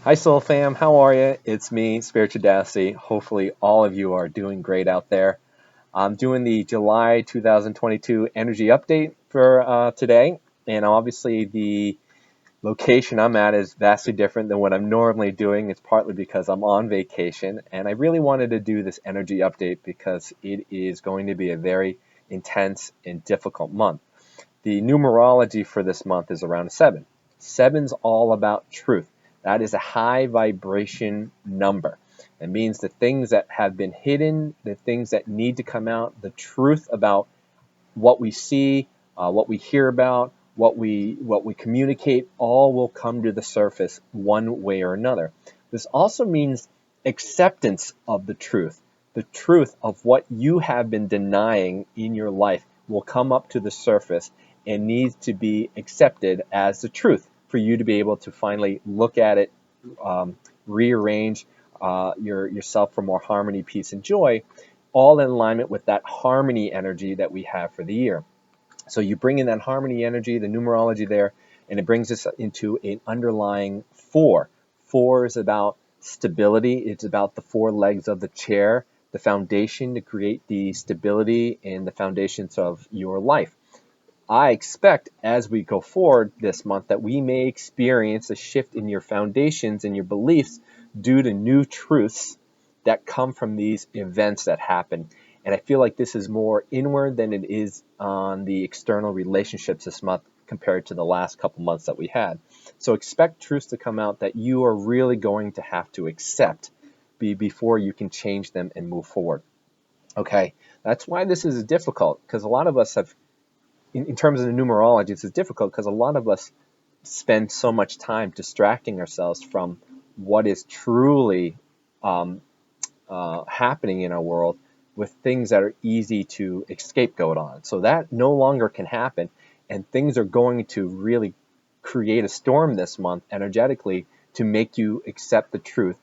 Hi, Soul Fam. How are you? It's me, Spiritual Dassy. Hopefully, all of you are doing great out there. I'm doing the July 2022 energy update for today, and obviously, the location I'm at is vastly different than what I'm normally doing. It's partly because I'm on vacation, and I really wanted to do this energy update because it is going to be a very intense and difficult month. The numerology for this month is around 7. Seven's all about truth. That is a high vibration number. It means the things that have been hidden, the things that need to come out, the truth about what we see, what we hear about, what we communicate, all will come to the surface one way or another. This also means acceptance of the truth. The truth of what you have been denying in your life will come up to the surface and needs to be accepted as the truth for you to be able to finally look at it, rearrange yourself for more harmony, peace, and joy, all in alignment with that harmony energy that we have for the year. So you bring in that harmony energy, the numerology there, and it brings us into an underlying 4. 4 is about stability. It's about the 4 legs of the chair, the foundation to create the stability and the foundations of your life. I expect as we go forward this month that we may experience a shift in your foundations and your beliefs due to new truths that come from these events that happen. And I feel like this is more inward than it is on the external relationships this month compared to the last couple months that we had. So expect truths to come out that you are really going to have to accept before you can change them and move forward. Okay, that's why this is difficult, because a lot of us have, in terms of the numerology, it's difficult because a lot of us spend so much time distracting ourselves from what is truly um, happening in our world with things that are easy to scapegoat on. So that no longer can happen, and things are going to really create a storm this month energetically to make you accept the truth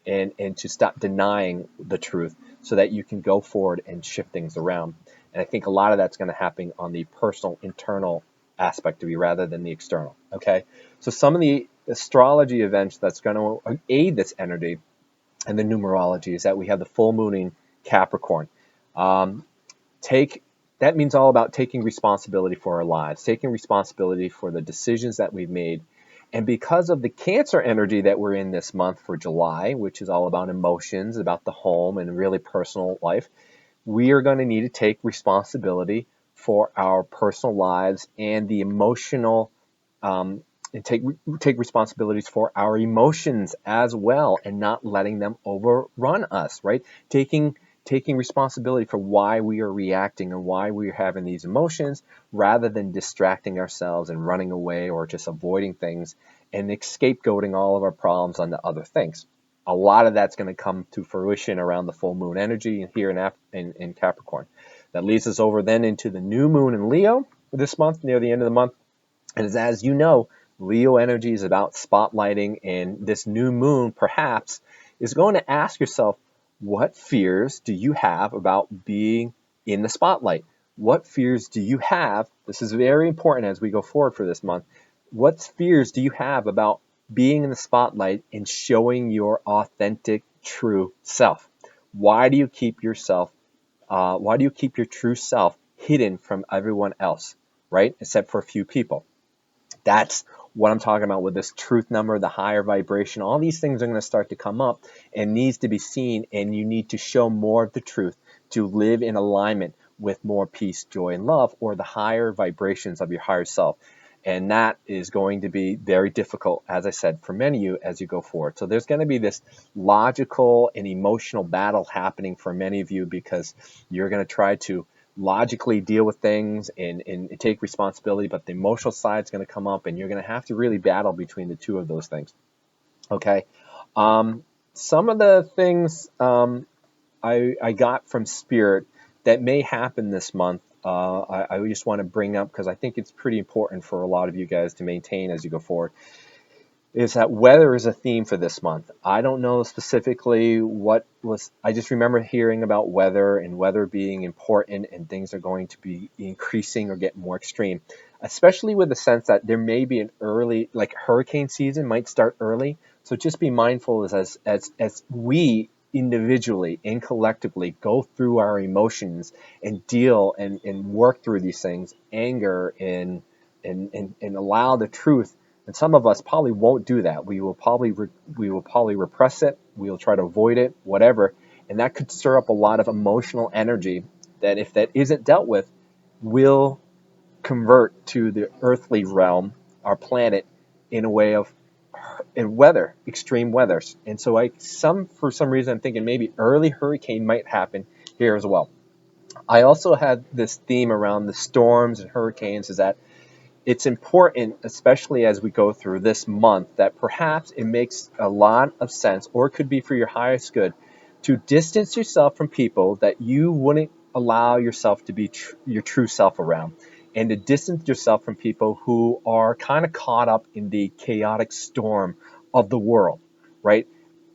and to stop denying the truth so that you can go forward and shift things around. And I think a lot of that's going to happen on the personal, internal aspect of you rather than the external. Okay, so some of the astrology events that's going to aid this energy and the numerology is that we have the full moon in Capricorn. Um, take That means all about taking responsibility for our lives, taking responsibility for the decisions that we've made. And because of the Cancer energy that we're in this month for July, which is all about emotions, about the home and really personal life, we are going to need to take responsibility for our personal lives and the emotional um, and take responsibilities for our emotions as well, and not letting them overrun us. Right, taking responsibility for why we are reacting and why we are having these emotions, rather than distracting ourselves and running away or just avoiding things and scapegoating all of our problems onto other things. A lot of that's going to come to fruition around the full moon energy here in Capricorn. That leads us over then into the new moon in Leo this month, near the end of the month. And as you know, Leo energy is about spotlighting, and this new moon perhaps is going to ask yourself, what fears do you have about being in the spotlight? What fears do you have? This is very important as we go forward for this month. What fears do you have about being in the spotlight and showing your authentic, true self? Why do you keep yourself? Why do you keep your true self hidden from everyone else, right? Except for a few people. That's what I'm talking about with this truth number, the higher vibration. All these things are going to start to come up and needs to be seen, and you need to show more of the truth to live in alignment with more peace, joy, and love, or the higher vibrations of your higher self. And that is going to be very difficult, as I said, for many of you as you go forward. So there's going to be this logical and emotional battle happening for many of you, because you're going to try to logically deal with things and take responsibility, but the emotional side is going to come up, and you're going to have to really battle between the two of those things. Okay. Some of the things I got from Spirit that may happen this month, I just want to bring up because I think it's pretty important for a lot of you guys to maintain as you go forward. is that weather is a theme for this month. I don't know specifically what was, I just remember hearing about weather and weather being important and things are going to be increasing or get more extreme, especially with the sense that there may be an early, like hurricane season might start early. So just be mindful as we individually and collectively go through our emotions and deal and work through these things, anger and allow the truth. And some of us probably won't do that. We will probably repress it. We will try to avoid it, whatever, and that could stir up a lot of emotional energy that, if that isn't dealt with, will convert to the earthly realm, our planet, in a way of in weather, extreme weathers. And so for some reason I'm thinking maybe early hurricane might happen here as well. I also had this theme around the storms and hurricanes, is that it's important, especially as we go through this month, that perhaps it makes a lot of sense, or it could be for your highest good, to distance yourself from people that you wouldn't allow yourself to be your true self around, and to distance yourself from people who are kind of caught up in the chaotic storm of the world, right?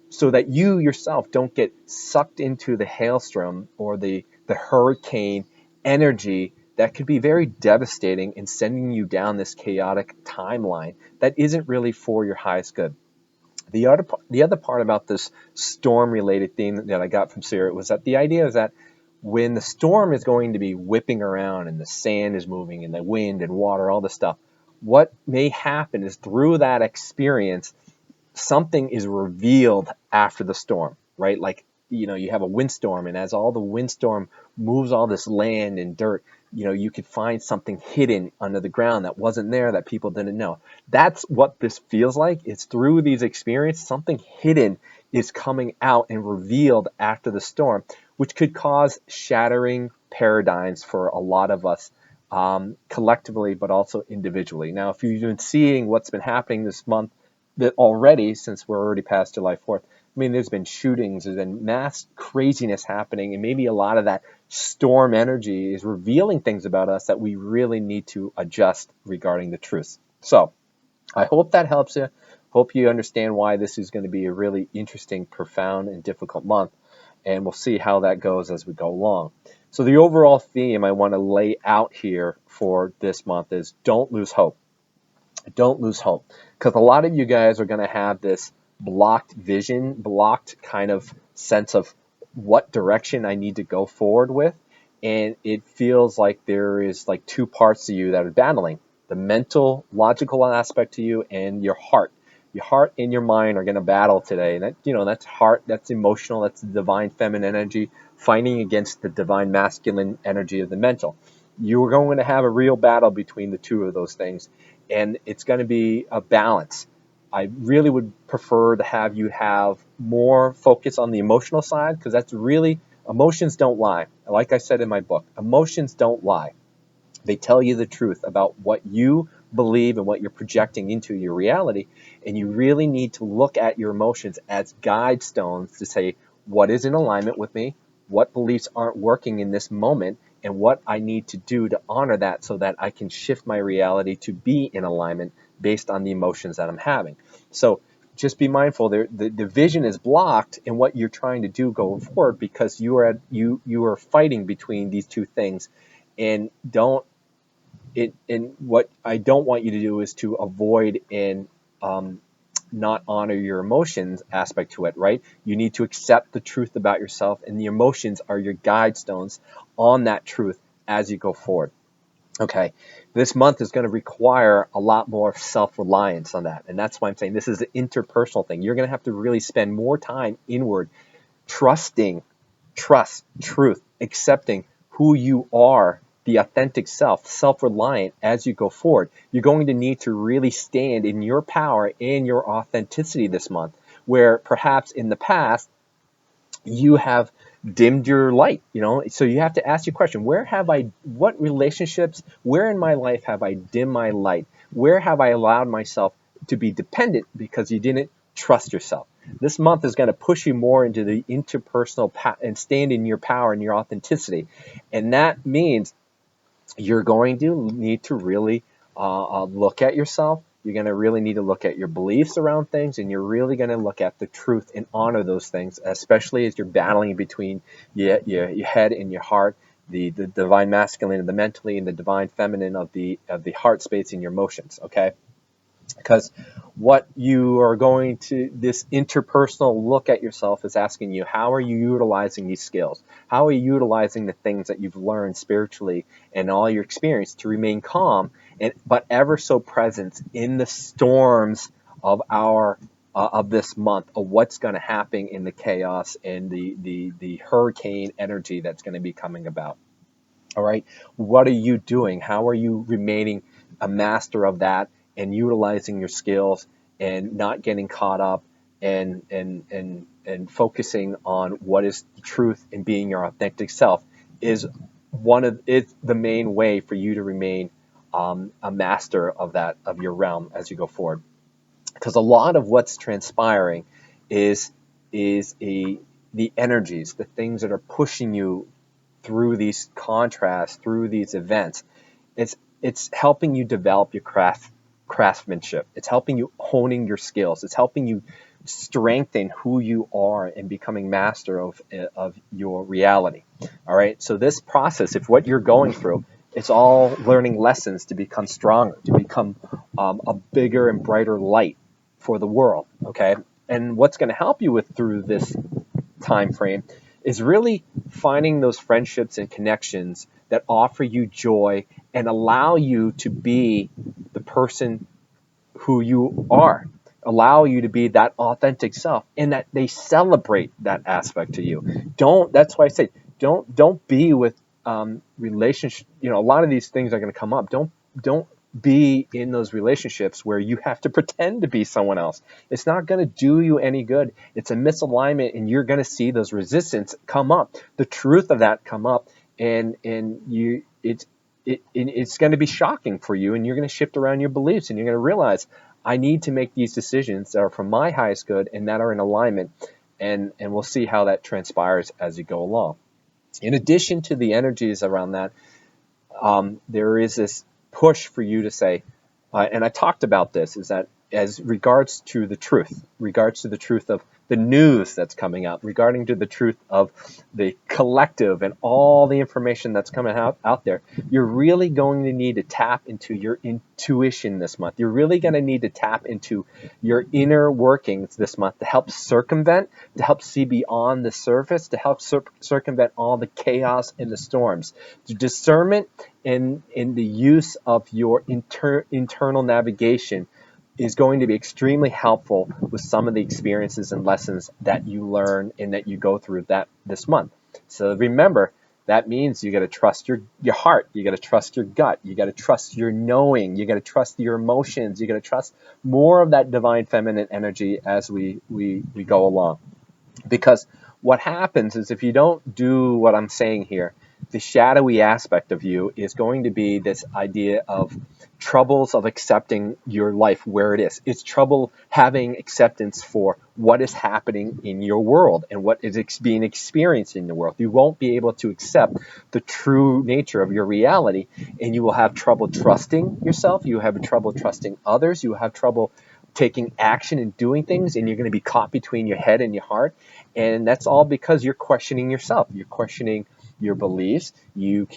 So that you yourself don't get sucked into the hailstorm or the hurricane energy that could be very devastating and sending you down this chaotic timeline that isn't really for your highest good. The other part about this storm related theme that I got from Sarah was that the idea is that when the storm is going to be whipping around and the sand is moving and the wind and water, all this stuff, what may happen is through that experience, something is revealed after the storm, right? Like, you have a windstorm, and as all the windstorm moves all this land and dirt, you could find something hidden under the ground that wasn't there, that people didn't know. That's what this feels like. It's through these experiences, something hidden is coming out and revealed after the storm, which could cause shattering paradigms for a lot of us, collectively, but also individually. Now, if you've been seeing what's been happening this month, that already, since we're already past July 4th, I mean, there's been shootings, there's been mass craziness happening, and maybe a lot of that storm energy is revealing things about us that we really need to adjust regarding the truth. So I hope that helps you. Hope you understand why this is going to be a really interesting, profound, and difficult month, and we'll see how that goes as we go along. So the overall theme I want to lay out here for this month is don't lose hope. Don't lose hope, because a lot of you guys are going to have this blocked vision, blocked kind of sense of what direction I need to go forward with. And it feels like there is like two parts to you that are battling: the mental, logical aspect to you and your heart. Your heart and your mind are going to battle today. And that's heart, that's emotional, that's the divine feminine energy fighting against the divine masculine energy of the mental. You're going to have a real battle between the two of those things, and it's going to be a balance. I really would prefer to have you have more focus on the emotional side, because that's really, emotions don't lie. Like I said in my book, emotions don't lie. They tell you the truth about what you believe and what you're projecting into your reality. And you really need to look at your emotions as guide stones to say what is in alignment with me, what beliefs aren't working in this moment, and what I need to do to honor that so that I can shift my reality to be in alignment based on the emotions that I'm having. So just be mindful there. The vision is blocked in what you're trying to do going forward, because you are fighting between these two things. And what I don't want you to do is to avoid and not honor your emotions aspect to it, right? You need to accept the truth about yourself, and the emotions are your guide stones on that truth as you go forward. Okay, this month is going to require a lot more self-reliance on that, and that's why I'm saying this is an interpersonal thing. You're going to have to really spend more time inward, trusting, truth, accepting who you are, the authentic self-reliant as you go forward. You're going to need to really stand in your power and your authenticity this month, where perhaps in the past you have dimmed your light, so you have to ask your question: what relationships, where in my life have I dimmed my light? Where have I allowed myself to be dependent because you didn't trust yourself? This month is going to push you more into the interpersonal and stand in your power and your authenticity. And that means you're going to need to really look at yourself, You're going to really need to look at your beliefs around things, and you're really going to look at the truth and honor those things, especially as you're battling between your head and your heart, the divine masculine of the mentally and the divine feminine of the heart space and your emotions, okay? Because what you are going to, this interpersonal look at yourself is asking you, how are you utilizing these skills? How are you utilizing the things that you've learned spiritually and all your experience to remain calm, and but ever so present in the storms of our of this month, of what's going to happen in the chaos and the hurricane energy that's going to be coming about. All right, what are you doing? How are you remaining a master of that and utilizing your skills and not getting caught up and focusing on what is the truth and being your authentic self is it's the main way for you to remain a master of that, of your realm, as you go forward. Because a lot of what's transpiring is the energies, the things that are pushing you through these contrasts, through these events. It's helping you develop your craftsmanship. It's helping you honing your skills. It's helping you strengthen who you are and becoming master of your reality. All right. So this process, if what you're going through, it's all learning lessons to become stronger, to become a bigger and brighter light for the world. Okay. And what's going to help you with through this time frame is really finding those friendships and connections that offer you joy and allow you to be the person who you are, allow you to be that authentic self, and that they celebrate that aspect to you. That's why I say don't be with relationship. You know, a lot of these things are going to come up. Don't be in those relationships where you have to pretend to be someone else. It's not going to do you any good. It's a misalignment, and you're going to see those resistance come up, the truth of that come up, and it's going to be shocking for you, and you're going to shift around your beliefs, and you're going to realize, I need to make these decisions that are for my highest good and that are in alignment, and we'll see how that transpires as you go along. In addition to the energies around that, there is this push for you to say, and I talked about this, is that as regards to the truth of the news that's coming out, regarding to the truth of the collective and all the information that's coming out there, you're really going to need to tap into your intuition this month. You're really going to need to tap into your inner workings this month to help circumvent, to help see beyond the surface, to help circumvent all the chaos and the storms. The discernment and the use of your internal navigation is going to be extremely helpful with some of the experiences and lessons that you learn and that you go through this month. So remember, that means you got to trust your heart, you got to trust your gut, you got to trust your knowing, you got to trust your emotions, you got to trust more of that divine feminine energy as we go along. Because what happens is, if you don't do what I'm saying here, the shadowy aspect of you is going to be this idea of troubles of accepting your life where it is. It's trouble having acceptance for what is happening in your world and what is being experienced in the world. You won't be able to accept the true nature of your reality, and you will have trouble trusting yourself. You have trouble trusting others. You have trouble taking action and doing things, and you're going to be caught between your head and your heart. And that's all because you're questioning yourself. You're questioning your beliefs. You're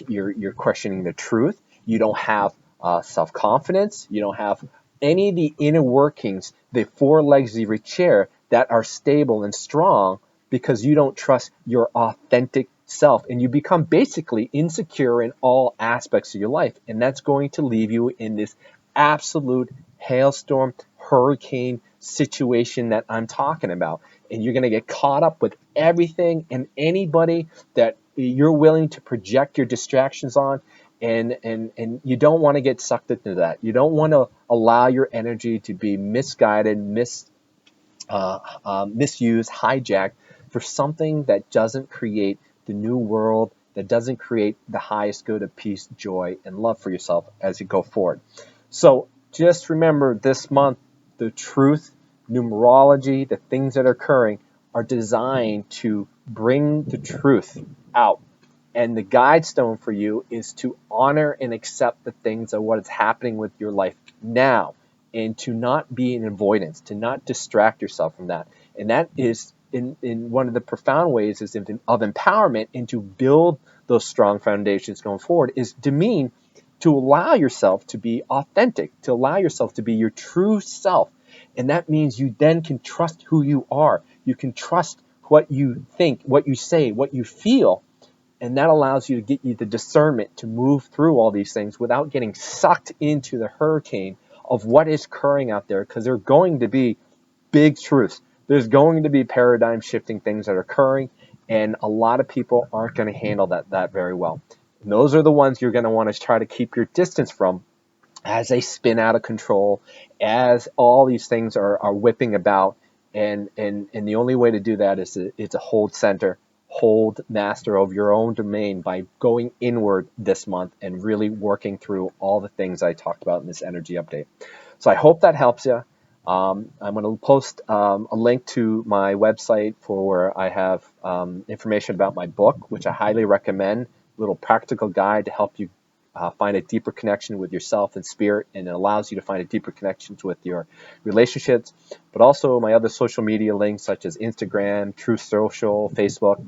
questioning the truth. You don't have self-confidence. You don't have any of the inner workings, the four legs of your chair that are stable and strong, because you don't trust your authentic self, and you become basically insecure in all aspects of your life. And that's going to leave you in this absolute hailstorm, hurricane situation that I'm talking about. And you're going to get caught up with everything and anybody that you're willing to project your distractions on. And you don't want to get sucked into that. You don't want to allow your energy to be misguided, misused, hijacked for something that doesn't create the new world, that doesn't create the highest good of peace, joy, and love for yourself as you go forward. So just remember, this month, the truth, numerology, the things that are occurring are designed to bring the truth out. And the guide stone for you is to honor and accept the things of what is happening with your life now. and to not be in avoidance, to not distract yourself from that. And that is in one of the profound ways is of empowerment, and to build those strong foundations going forward is to mean to allow yourself to be authentic, to allow yourself to be your true self. And that means you then can trust who you are. You can trust what you think, what you say, what you feel. And that allows you to get you the discernment to move through all these things without getting sucked into the hurricane of what is occurring out there, because there are going to be big truths. There's going to be paradigm shifting things that are occurring, and a lot of people aren't going to handle that very well. And those are the ones you're going to want to try to keep your distance from as they spin out of control, as all these things are whipping about. And the only way to do that is to hold center, hold master of your own domain by going inward this month and really working through all the things I talked about in this energy update. So I hope that helps you. I'm going to post a link to my website for where I have information about my book, which I highly recommend. A little practical guide to help you find a deeper connection with yourself and spirit, and it allows you to find a deeper connections with your relationships. But also my other social media links such as Instagram, Truth Social, Facebook.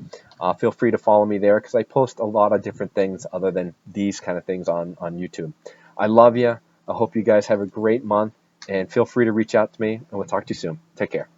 Feel free to follow me there because I post a lot of different things other than these kind of things on YouTube. I love you. I hope you guys have a great month, and feel free to reach out to me, and we'll talk to you soon. Take care.